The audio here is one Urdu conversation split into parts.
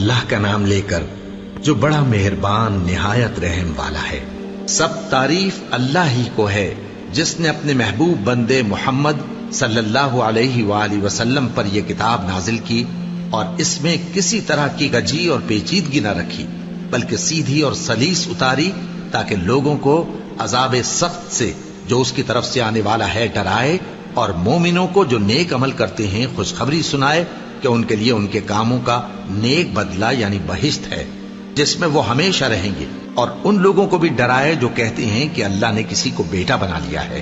اللہ کا نام لے کر جو بڑا مہربان نہایت رحم والا ہے۔ سب تعریف اللہ ہی کو ہے جس نے اپنے محبوب بندے محمد صلی اللہ علیہ وآلہ وسلم پر یہ کتاب نازل کی اور اس میں کسی طرح کی گجی اور پیچیدگی نہ رکھی، بلکہ سیدھی اور سلیس اتاری تاکہ لوگوں کو عذاب سخت سے جو اس کی طرف سے آنے والا ہے ڈرائے، اور مومنوں کو جو نیک عمل کرتے ہیں خوشخبری سنائے کہ ان کے لیے ان کے کاموں کا نیک بدلہ یعنی بہشت ہے جس میں وہ ہمیشہ رہیں گے، اور ان لوگوں کو بھی ڈرائے جو کہتے ہیں کہ اللہ نے کسی کو بیٹا بنا لیا ہے۔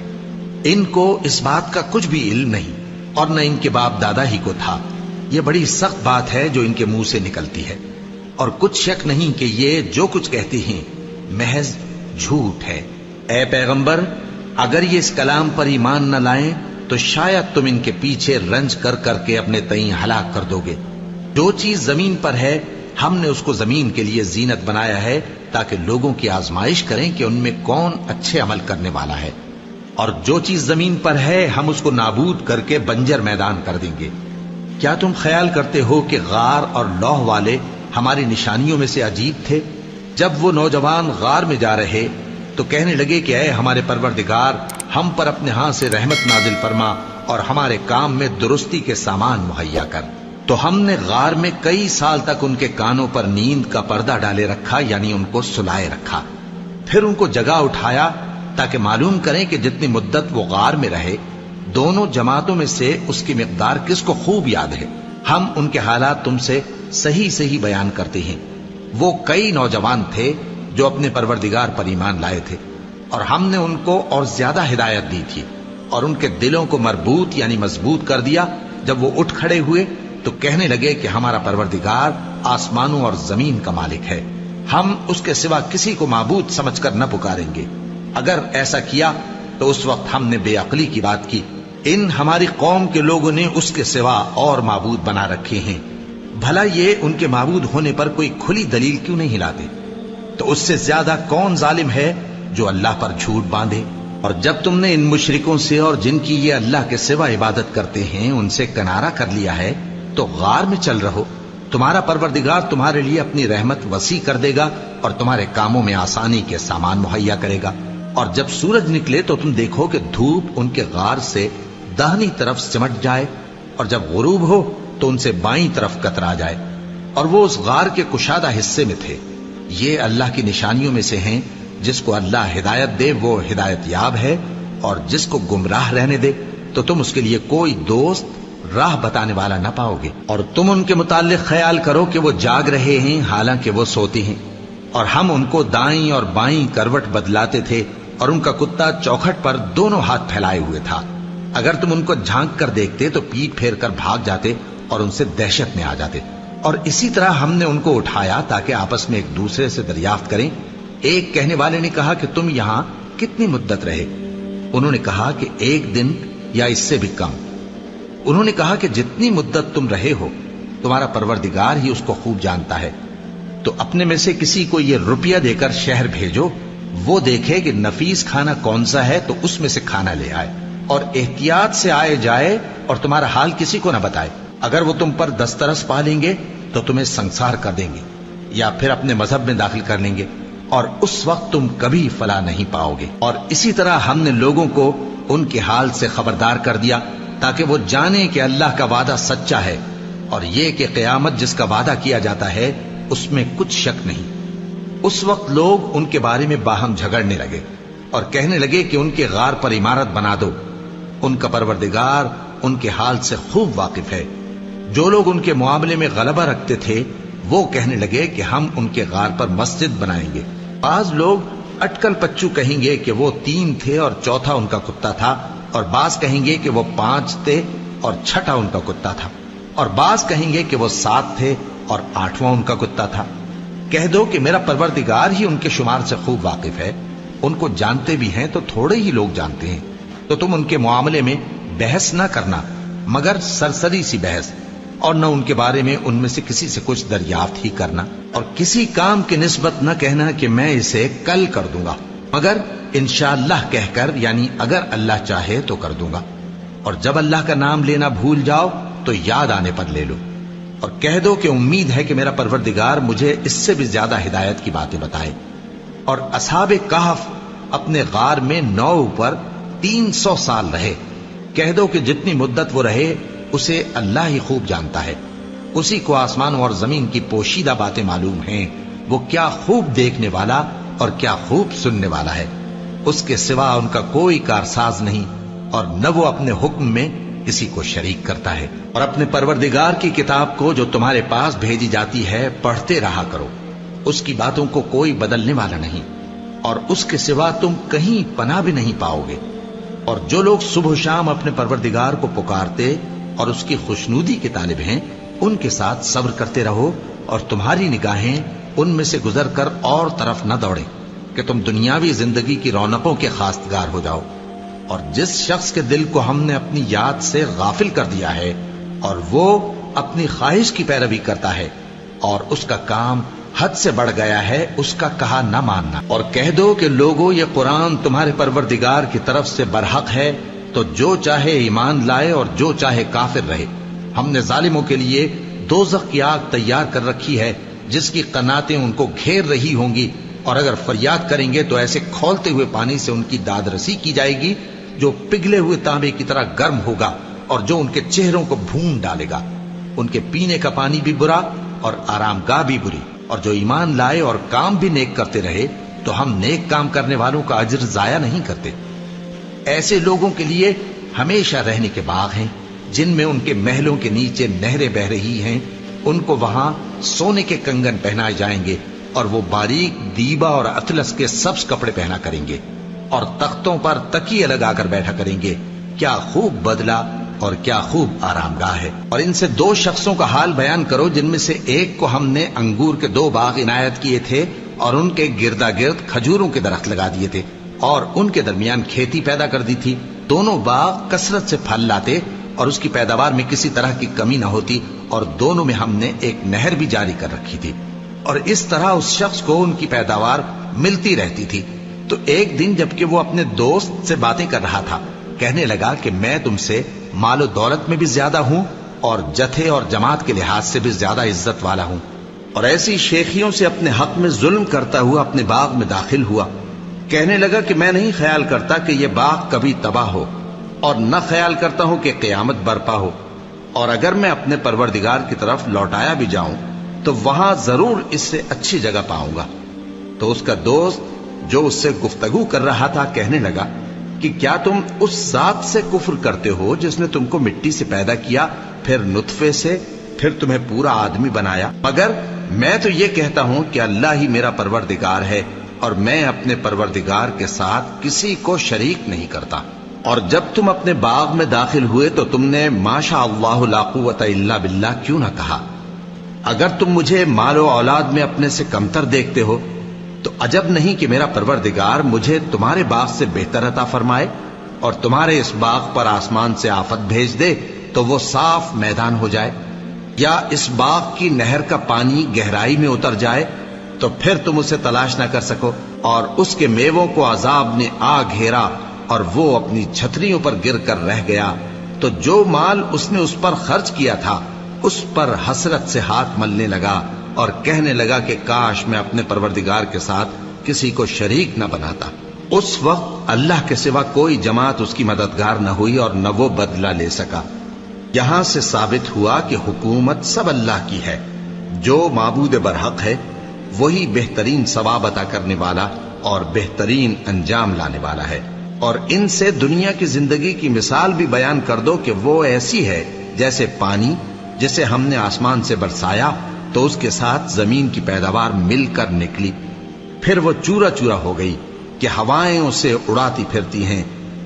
ان کو اس بات کا کچھ بھی علم نہیں اور نہ ان کے باپ دادا ہی کو تھا۔ یہ بڑی سخت بات ہے جو ان کے منہ سے نکلتی ہے، اور کچھ شک نہیں کہ یہ جو کچھ کہتے ہیں محض جھوٹ ہے۔ اے پیغمبر، اگر یہ اس کلام پر ایمان نہ لائیں تو شاید تم ان کے پیچھے رنج کر کر کے اپنے تئیں ہلاک کر دو گے۔ جو چیز زمین پر ہے ہم نے اس کو زمین کے لیے زینت بنایا ہے تاکہ لوگوں کی آزمائش کریں کہ ان میں کون اچھے عمل کرنے والا ہے، اور جو چیز زمین پر ہے ہم اس کو نابود کر کے بنجر میدان کر دیں گے۔ کیا تم خیال کرتے ہو کہ غار اور لوح والے ہماری نشانیوں میں سے عجیب تھے؟ جب وہ نوجوان غار میں جا رہے تو کہنے لگے کہ اے ہمارے پروردگار، ہم پر اپنے ہاں سے رحمت نازل فرما اور ہمارے کام میں درستی کے سامان مہیا کر۔ تو ہم نے غار میں کئی سال تک ان کے کانوں پر نیند کا پردہ ڈالے رکھا، یعنی ان کو سلائے رکھا، پھر ان کو جگا اٹھایا تاکہ معلوم کریں کہ جتنی مدت وہ غار میں رہے دونوں جماعتوں میں سے اس کی مقدار کس کو خوب یاد ہے۔ ہم ان کے حالات تم سے صحیح صحیح بیان کرتے ہیں۔ وہ کئی نوجوان تھے جو اپنے پروردگار پر ایمان لائے تھے، اور ہم نے ان کو اور زیادہ ہدایت دی تھی، اور ان کے دلوں کو مربوط یعنی مضبوط کر دیا۔ جب وہ اٹھ کھڑے ہوئے تو کہنے لگے کہ ہمارا پروردگار آسمانوں اور زمین کا مالک ہے، ہم اس کے سوا کسی کو معبود سمجھ کر نہ پکاریں گے۔ اگر ایسا کیا تو اس وقت ہم نے بے عقلی کی بات کی۔ ان ہماری قوم کے لوگوں نے اس کے سوا اور معبود بنا رکھے ہیں، بھلا یہ ان کے معبود ہونے پر کوئی کھلی دلیل کیوں نہیں لاتے؟ تو اس سے زیادہ کون ظالم ہے جو اللہ پر جھوٹ باندھے؟ اور جب تم نے ان مشرکوں سے اور جن کی یہ اللہ کے سوا عبادت کرتے ہیں ان سے کنارہ کر لیا ہے تو غار میں چل رہو، تمہارا پروردگار تمہارے لیے اپنی رحمت وسیع کر دے گا اور تمہارے کاموں میں آسانی کے سامان مہیا کرے گا۔ اور جب سورج نکلے تو تم دیکھو کہ دھوپ ان کے غار سے داہنی طرف سمٹ جائے، اور جب غروب ہو تو ان سے بائیں طرف کترا جائے، اور وہ اس غار کے کشادہ حصے میں تھے۔ یہ اللہ کی نشانیوں میں سے ہیں، جس کو اللہ ہدایت دے وہ ہدایت یاب ہے، اور جس کو گمراہ رہنے دے تو تم اس کے لیے کوئی دوست راہ بتانے والا نہ پاؤ گے۔ اور تم ان کے متعلق خیال کرو کہ وہ جاگ رہے ہیں حالانکہ وہ سوتے ہیں، اور ہم ان کو دائیں اور بائیں کروٹ بدلاتے تھے، اور ان کا کتا چوکھٹ پر دونوں ہاتھ پھیلائے ہوئے تھا۔ اگر تم ان کو جھانک کر دیکھتے تو پیٹ پھیر کر بھاگ جاتے اور ان سے دہشت میں آ جاتے۔ اور اسی طرح ہم نے ان کو اٹھایا تاکہ آپس میں ایک دوسرے سے دریافت کریں۔ ایک کہنے والے نے کہا کہ تم یہاں کتنی مدت رہے؟ انہوں نے کہا کہ 1 دن یا اس سے بھی کم۔ انہوں نے کہا کہ جتنی مدت تم رہے ہو تمہارا پروردگار ہی اس کو خوب جانتا ہے، تو اپنے میں سے کسی کو یہ روپیہ دے کر شہر بھیجو، وہ دیکھے کہ نفیس کھانا کون سا ہے تو اس میں سے کھانا لے آئے، اور احتیاط سے آئے جائے اور تمہارا حال کسی کو نہ بتائے۔ اگر وہ تم پر دسترس پا لیں گے تو تمہیں سنسار کر دیں گے یا پھر اپنے مذہب میں داخل کر لیں گے، اور اس وقت تم کبھی فلاح نہیں پاؤ گے۔ اور اسی طرح ہم نے لوگوں کو ان کے حال سے خبردار کر دیا تاکہ وہ جانیں کہ اللہ کا وعدہ سچا ہے، اور یہ کہ قیامت جس کا وعدہ کیا جاتا ہے اس میں کچھ شک نہیں۔ اس وقت لوگ ان کے بارے میں باہم جھگڑنے لگے اور کہنے لگے کہ ان کے غار پر عمارت بنا دو۔ ان کا پروردگار ان کے حال سے خوب واقف ہے۔ جو لوگ ان کے معاملے میں غلبہ رکھتے تھے وہ کہنے لگے کہ ہم ان کے غار پر مسجد بنائیں گے۔ بعض لوگ اٹکل پچو کہیں گے کہ وہ 3 تھے اور چوتھا ان کا کتا تھا، اور بعض کہیں گے کہ وہ 5 تھے اور چھٹا ان کا کتا تھا، اور بعض کہیں گے کہ وہ 7 تھے اور 8واں ان کا کتا تھا۔ کہہ دو کہ میرا پروردگار ہی ان کے شمار سے خوب واقف ہے، ان کو جانتے بھی ہیں تو تھوڑے ہی لوگ جانتے ہیں۔ تو تم ان کے معاملے میں بحث نہ کرنا مگر سرسری سی بحث، اور نہ ان کے بارے میں ان میں سے کسی سے کچھ دریافت ہی کرنا، اور کسی کام کی نسبت نہ کہنا کہ میں اسے کل کر دوں گا، مگر انشاءاللہ کہہ کر یعنی اگر اللہ چاہے تو کر دوں گا۔ اور جب اللہ کا نام لینا بھول جاؤ تو یاد آنے پر لے لو، اور کہہ دو کہ امید ہے کہ میرا پروردگار مجھے اس سے بھی زیادہ ہدایت کی باتیں بتائے۔ اور اصحاب کہف اپنے غار میں 9 اوپر 300 سال رہے۔ کہہ دو کہ جتنی مدت وہ رہے اسے اللہ ہی خوب جانتا ہے، اسی کو آسمانوں اور زمین کی پوشیدہ باتیں معلوم ہیں، وہ کیا خوب دیکھنے والا اور کیا خوب سننے والا ہے۔ اس کے سوا ان کا کوئی کارساز نہیں، اور نہ وہ اپنے حکم میں کسی کو شریک کرتا ہے۔ اور اپنے پروردگار کی کتاب کو جو تمہارے پاس بھیجی جاتی ہے پڑھتے رہا کرو، اس کی باتوں کو کوئی بدلنے والا نہیں، اور اس کے سوا تم کہیں پناہ بھی نہیں پاؤ گے۔ اور جو لوگ صبح و شام اپنے پروردگار کو پکارتے اور اس کی خوشنودی کے طالب ہیں، ان کے ساتھ صبر کرتے رہو، اور تمہاری نگاہیں ان میں سے گزر کر اور طرف نہ دوڑے کہ تم دنیاوی زندگی کی رونقوں کے خواستگار ہو جاؤ۔ اور جس شخص کے دل کو ہم نے اپنی یاد سے غافل کر دیا ہے اور وہ اپنی خواہش کی پیروی کرتا ہے اور اس کا کام حد سے بڑھ گیا ہے، اس کا کہا نہ ماننا۔ اور کہہ دو کہ لوگوں، یہ قرآن تمہارے پروردگار کی طرف سے برحق ہے، تو جو چاہے ایمان لائے اور جو چاہے کافر رہے۔ ہم نے ظالموں کے لیے دوزخ کی آگ تیار کر رکھی ہے جس کی قناتیں ان کو گھیر رہی ہوں گی، اور اگر فریاد کریں گے تو ایسے کھولتے ہوئے پانی سے ان کی داد رسی کی جائے گی جو پگھلے ہوئے تانبے کی طرح گرم ہوگا اور جو ان کے چہروں کو بھون ڈالے گا۔ ان کے پینے کا پانی بھی برا اور آرام گاہ بھی بری۔ اور جو ایمان لائے اور کام بھی نیک کرتے رہے تو ہم نیک کام کرنے والوں کا اجر ضائع نہیں کرتے۔ ایسے لوگوں کے لیے ہمیشہ رہنے کے باغ ہیں جن میں ان کے محلوں کے نیچے نہریں بہ رہی ہیں، ان کو وہاں سونے کے کنگن پہنائے جائیں گے، اور وہ باریک دیبا اور اطلس کے سبز کپڑے پہنا کریں گے، اور تختوں پر تکیے لگا کر بیٹھا کریں گے۔ کیا خوب بدلہ اور کیا خوب آرام گاہ ہے۔ اور ان سے 2 شخصوں کا حال بیان کرو جن میں سے ایک کو ہم نے انگور کے 2 باغ عنایت کیے تھے اور ان کے گردا گرد کھجوروں کے درخت لگا دیے تھے اور ان کے درمیان کھیتی پیدا کر دی تھی۔ دونوں باغ کثرت سے پھل لاتے اور اس کی پیداوار میں کسی طرح کی کمی نہ ہوتی، اور دونوں میں ہم نے ایک نہر بھی جاری کر رکھی تھی، اور اس طرح اس شخص کو ان کی پیداوار ملتی رہتی تھی۔ تو ایک دن جبکہ وہ اپنے دوست سے باتیں کر رہا تھا، کہنے لگا کہ میں تم سے مال و دولت میں بھی زیادہ ہوں اور جتھے اور جماعت کے لحاظ سے بھی زیادہ عزت والا ہوں، اور ایسی شیخیوں سے اپنے حق میں ظلم کرتا ہوا اپنے باغ میں داخل ہوا۔ کہنے لگا کہ میں نہیں خیال کرتا کہ یہ باغ کبھی تباہ ہو، اور نہ خیال کرتا ہوں کہ قیامت برپا ہو، اور اگر میں اپنے پروردگار کی طرف لوٹایا بھی جاؤں تو وہاں ضرور اس سے اچھی جگہ پاؤں گا۔ تو اس کا دوست جو اس سے گفتگو کر رہا تھا کہنے لگا کہ کیا تم اس ذات سے کفر کرتے ہو جس نے تم کو مٹی سے پیدا کیا، پھر نطفے سے، پھر تمہیں پورا آدمی بنایا؟ مگر میں تو یہ کہتا ہوں کہ اللہ ہی میرا پروردگار ہے، اور میں اپنے پروردگار کے ساتھ کسی کو شریک نہیں کرتا۔ اور جب تم اپنے باغ میں داخل ہوئے تو تم نے ما شاء اللہ لا قوت الا باللہ کیوں نہ کہا؟ اگر تم مجھے مال و اولاد میں اپنے سے کمتر دیکھتے ہو تو عجب نہیں کہ میرا پروردگار مجھے تمہارے باغ سے بہتر عطا فرمائے، اور تمہارے اس باغ پر آسمان سے آفت بھیج دے تو وہ صاف میدان ہو جائے، یا اس باغ کی نہر کا پانی گہرائی میں اتر جائے تو پھر تم اسے تلاش نہ کر سکو، اور اس کے میووں کو عذاب نے آ گھیرا اور وہ اپنی چھتریوں پر گر کر رہ گیا، تو جو مال اس نے اس پر خرچ کیا تھا اس پر حسرت سے ہاتھ ملنے لگا اور کہنے لگا کہ کاش میں اپنے پروردگار کے ساتھ کسی کو شریک نہ بناتا۔ اس وقت اللہ کے سوا کوئی جماعت اس کی مددگار نہ ہوئی اور نہ وہ بدلہ لے سکا۔ یہاں سے ثابت ہوا کہ حکومت سب اللہ کی ہے، جو معبود برحق ہے وہی بہترین ثواب عطا کرنے والا اور بہترین انجام لانے والا ہے۔ اور ان سے دنیا کی زندگی کی مثال بھی بیان کر دو کہ وہ ایسی ہے جیسے پانی جسے ہم نے آسمان سے برسایا تو اس کے ساتھ زمین کی پیداوار مل کر نکلی، پھر وہ چورا چورا ہو گئی کہ ہوائیں اسے اڑاتی پھرتی ہیں،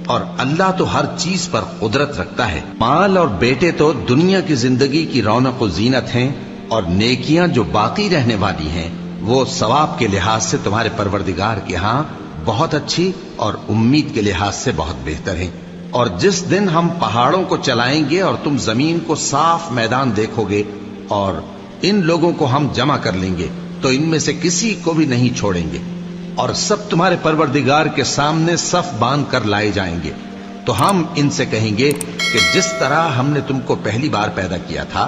اور اللہ تو ہر چیز پر قدرت رکھتا ہے۔ مال اور بیٹے تو دنیا کی زندگی کی رونق و زینت ہیں، اور نیکیاں جو باقی رہنے والی ہیں وہ ثواب کے لحاظ سے تمہارے پروردگار کے ہاں بہت اچھی اور امید کے لحاظ سے بہت بہتر ہیں۔ اور جس دن ہم پہاڑوں کو چلائیں گے اور تم زمین کو صاف میدان دیکھو گے، اور ان لوگوں کو ہم جمع کر لیں گے تو ان میں سے کسی کو بھی نہیں چھوڑیں گے، اور سب تمہارے پروردگار کے سامنے صف باندھ کر لائے جائیں گے، تو ہم ان سے کہیں گے کہ جس طرح ہم نے تم کو پہلی بار پیدا کیا تھا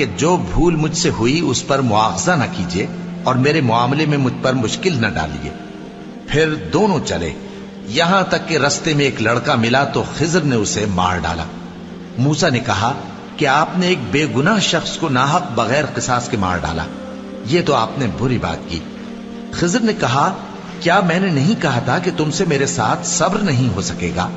کہ جو بھول مجھ سے ہوئی اس پر مواخذہ نہ کیجیے اور میرے معاملے میں مجھ پر مشکل نہ ڈالیے۔ پھر دونوں چلے، یہاں تک کہ رستے میں ایک لڑکا ملا تو خضر نے اسے مار ڈالا۔ موسیٰ نے کہا کہ آپ نے ایک بے گناہ شخص کو ناحق بغیر قصاص کے مار ڈالا، یہ تو آپ نے بری بات کی۔ خضر نے کہا کیا میں نے نہیں کہا تھا کہ تم سے میرے ساتھ صبر نہیں ہو سکے گا؟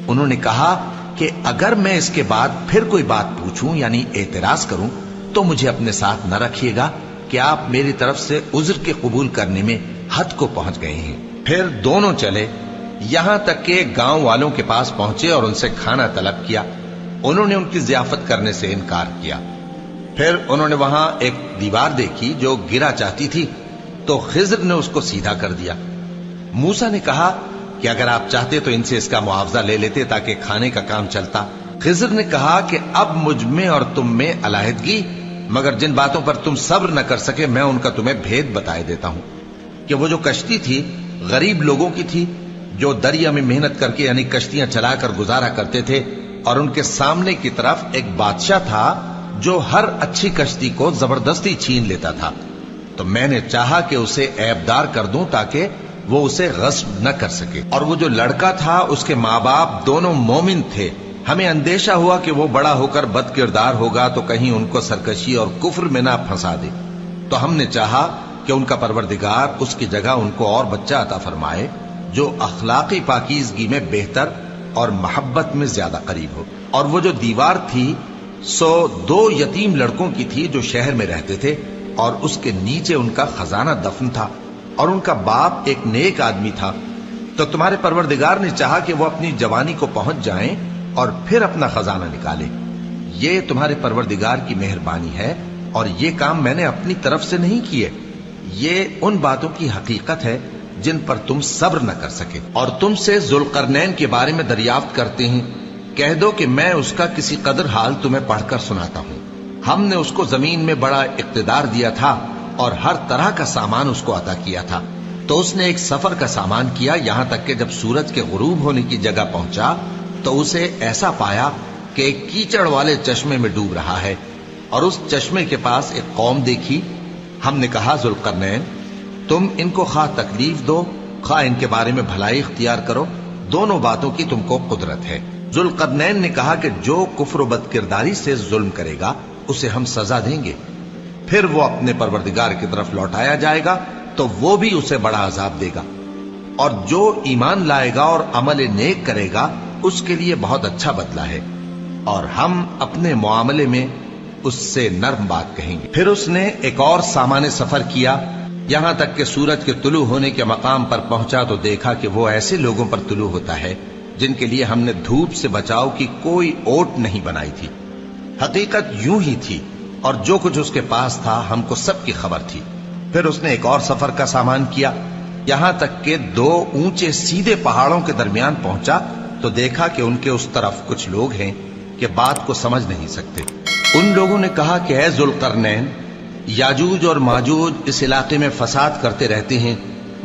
انہوں نے کہا کہ اگر میں اس کے بعد پھر کوئی بات پوچھوں یعنی اعتراض کروں تو مجھے اپنے ساتھ نہ رکھیے گا کہ آپ میری طرف سے عذر کے قبول کرنے میں حد کو پہنچ گئے ہیں۔ پھر دونوں چلے، یہاں تک کہ گاؤں والوں کے پاس پہنچے اور ان سے کھانا طلب کیا۔ انہوں نے ان کی ضیافت کرنے سے انکار کیا۔ پھر انہوں نے وہاں ایک دیوار دیکھی جو گرا چاہتی تھی تو خضر نے اس کو سیدھا کر دیا۔ موسیٰ نے کہا کہ اگر آپ چاہتے تو ان سے اس کا معاوضہ لے لیتے تاکہ کھانے کا کام چلتا۔ خضر نے کہا کہ اب مجھ میں اور تم میں علیحدگی، مگر جن باتوں پر تم صبر نہ کر سکے میں ان کا تمہیں بھید بتائے دیتا ہوں کہ وہ جو کشتی تھی غریب لوگوں کی تھی جو دریا میں محنت کر کے یعنی کشتیاں چلا کر گزارا کرتے تھے، اور ان کے سامنے کی طرف ایک بادشاہ تھا جو ہر اچھی کشتی کو زبردستی چھین لیتا تھا، تو میں نے چاہا کہ اسے عیبدار کر دوں تاکہ وہ اسے غصب نہ کر سکے۔ اور وہ جو لڑکا تھا اس کے ماں باپ دونوں مومن تھے، ہمیں اندیشہ ہوا کہ وہ بڑا ہو کر بد کردار ہوگا تو کہیں ان کو سرکشی اور کفر میں نہ پھنسا دے، تو ہم نے چاہا کہ ان کا پروردگار اس کی جگہ ان کو اور بچہ عطا فرمائے جو اخلاقی پاکیزگی میں بہتر اور محبت میں زیادہ قریب ہو۔ اور وہ جو دیوار تھی سو 2 یتیم لڑکوں کی تھی جو شہر میں رہتے تھے، اور اس کے نیچے ان کا خزانہ دفن تھا، اور ان کا باپ ایک نیک آدمی تھا۔ تو تمہارے پروردگار نے چاہا کہ وہ اپنی جوانی کو پہنچ جائیں اور پھر اپنا خزانہ نکالے۔ یہ تمہارے پروردگار کی مہربانی ہے، اور یہ کام میں نے اپنی طرف سے نہیں کیے، یہ ان باتوں کی حقیقت ہے جن پر تم صبر نہ کر سکے۔ اور تم سے ذوالقرنین کے بارے میں دریافت کرتے ہیں، کہہ دو کہ میں اس کا کسی قدر حال تمہیں پڑھ کر سناتا ہوں۔ ہم نے اس کو زمین میں بڑا اقتدار دیا تھا اور ہر طرح کا سامان اس کو عطا کیا تھا، تو اس نے ایک سفر کا سامان کیا، یہاں تک کہ جب سورج کے غروب ہونے کی جگہ پہنچا تو اسے ایسا پایا کہ ایک کیچڑ والے چشمے میں ڈوب رہا ہے، اور اس چشمے کے پاس ایک قوم دیکھی۔ ہم نے کہا ذوالقرنین تم ان کو خواہ تکلیف دو خواہ ان کے بارے میں بھلائی اختیار کرو، دونوں باتوں کی تم کو قدرت ہے۔ ذوالقرنین نے کہا کہ جو کفر و بد کرداری سے ظلم کرے گا اسے ہم سزا دیں گے، پھر وہ اپنے پروردگار کی طرف لوٹایا جائے گا تو وہ بھی اسے بڑا عذاب دے گا، اور جو ایمان لائے گا اور عمل نیک کرے گا اس کے لیے بہت اچھا بدلہ ہے، اور ہم اپنے معاملے میں اس سے نرم بات کہیں گے۔ پھر اس نے ایک اور سامان سفر کیا، یہاں تک کہ سورج کے طلوع ہونے کے مقام پر پہنچا تو دیکھا کہ وہ ایسے لوگوں پر طلوع ہوتا ہے جن کے لیے ہم نے دھوپ سے بچاؤ کی کوئی اوٹ نہیں بنائی تھی۔ حقیقت یوں ہی تھی، اور جو کچھ اس کے پاس تھا ہم کو سب کی خبر تھی۔ پھر اس نے ایک اور سفر کا سامان کیا، یہاں تک کہ 2 اونچے سیدھے پہاڑوں کے درمیان پہنچا تو دیکھا کہ ان کے اس طرف کچھ لوگ ہیں کہ بات کو سمجھ نہیں سکتے۔ ان لوگوں نے کہا کہ اے ذوالقرنین، یاجوج اور ماجوج اس علاقے میں فساد کرتے رہتے ہیں،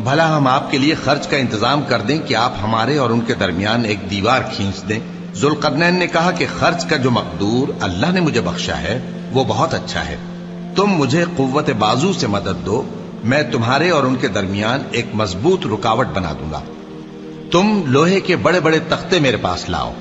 بھلا ہم آپ کے لیے خرچ کا انتظام کر دیں کہ آپ ہمارے اور ان کے درمیان ایک دیوار کھینچ دیں۔ ذوالقرنین نے کہا کہ خرچ کا جو مقدور اللہ نے مجھے بخشا ہے وہ بہت اچھا ہے، تم مجھے قوت بازو سے مدد دو، میں تمہارے اور ان کے درمیان ایک مضبوط رکاوٹ بنا دوں گا۔ تم لوہے کے بڑے بڑے تختے میرے پاس لاؤ۔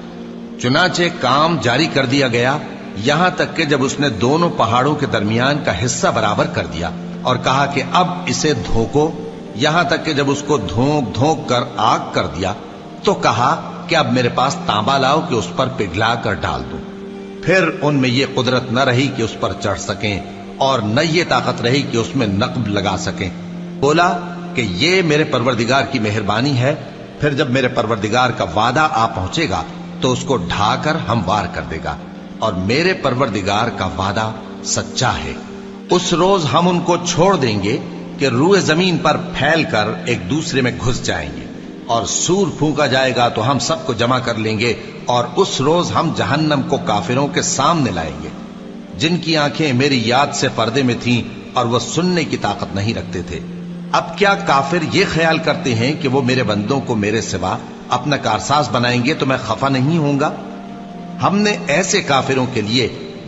چنانچہ کام جاری کر دیا گیا، یہاں تک کہ جب اس نے دونوں پہاڑوں کے درمیان کا حصہ برابر کر دیا اور کہا کہ اب اسے دھوکو، یہاں تک کہ جب اس کو دھونک دھونک کر آگ کر دیا تو کہا کہ اب میرے پاس تانبا لاؤ کہ اس پر پگھلا کر ڈال دوں۔ پھر ان میں یہ قدرت نہ رہی کہ اس پر چڑھ سکیں، اور نہ یہ طاقت رہی کہ اس میں نقب لگا سکیں۔ بولا کہ یہ میرے پروردگار کی مہربانی ہے، پھر جب میرے پروردگار کا وعدہ آ پہنچے گا تو اس کو ڈھا کر ہموار کر دے گا، اور میرے پروردگار کا وعدہ سچا ہے۔ اس روز ہم ان کو چھوڑ دیں گے کہ روئے زمین پر پھیل کر ایک دوسرے میں گھس جائیں گے، اور سور پھونکا جائے گا تو ہم سب کو جمع کر لیں گے، اور اس روز ہم جہنم کو کافروں کے سامنے لائیں گے جن کی آنکھیں میری یاد سے پردے میں تھیں اور وہ سننے کی طاقت نہیں رکھتے تھے۔ اب کیا کافر یہ خیال کرتے ہیں کہ وہ میرے بندوں کو میرے سوا اپنا کارساز بنائیں گے تو میں خفا نہیں ہوں گا؟ ہم نے ایسے کافروں کے لیے